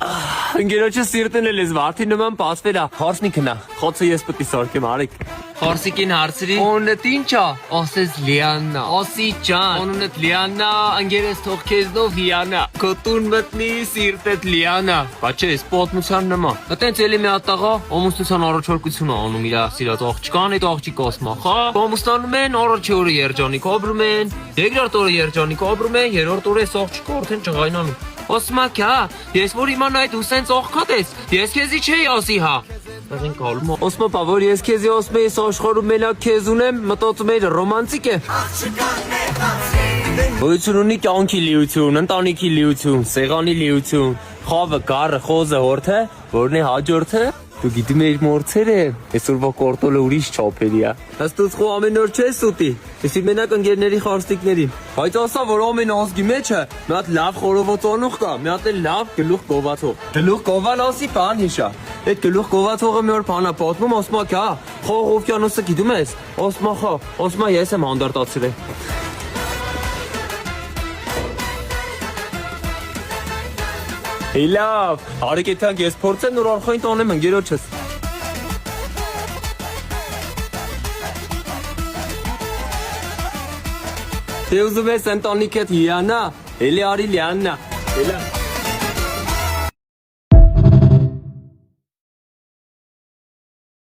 Ընկերոջը սիրտն էլ ես վարդի նման պասվել է, հարսնիքն է, խոցը ես պտի սարկեմ արիք։ Խորսիկին հարցրի, օնդ ինչա, ասես լիաննա, ասի ճան, օնդ լիաննա, անգերես թող քեզնով հիանա, կոտուն մտնի սիրտետ լիանա, բա չէ, պատմության նման, այտենց էլի մի հատ տղա, ամուսնության առաջարկություն է անում իր սիրած աղջկան, այդ աղջիկը ասում է, խա, ամուսնանում են, առաջի օրը երջանիկ ապրում են, երկրորդ օրը երջանիկ ապրում են, երրորդ օրը այս աղջիկը արդեն ջղայնանում։ Ասում է, քա, ես որ իմանա այդ ուսենց աղքատ ես, ես քեզի չէի ասի հա։ Եղին կալում Osmo pa, որ ես քեզի ասում ես աշխարհում մենակ քեզ ունեմ, մտածում ես ռոմանտիկ է։ Գոյություն ունի կյանքի լիություն, ընտանիքի լիություն, սեղանի լիություն, խավը, կարը, խոզը, հորթը, որն է հաջորդը։ Դու գիտում ես մորցերը, այսօրվա կորտոլը ուրիշ չափերի է։ Հստուց խո ամեն օր չես ուտի, իսկ մենակ ընկերների խարստիկներին։ Բայց ասա, որ ամեն ազգի մեջ է մի հատ լավ խորովոցանուղ կա, մի հատ էլ լավ գլուխ գովացող։ Գլուխ գովալ ասի բան հիշա։ Այդ գլուխ գովացողը մի օր բանա պատմում, ասում է, «Քա, խող օվկիանոսը գիտում ես»։ Ասում է, ես եմ հանդարտացրել։ Լավ, արեք եթանք ես փորձեմ նոր արխային տանեմ ընկերոջս։ Դե ուզում ես ընտանիքդ հիանա, էլի արի լիաննա։ Էլա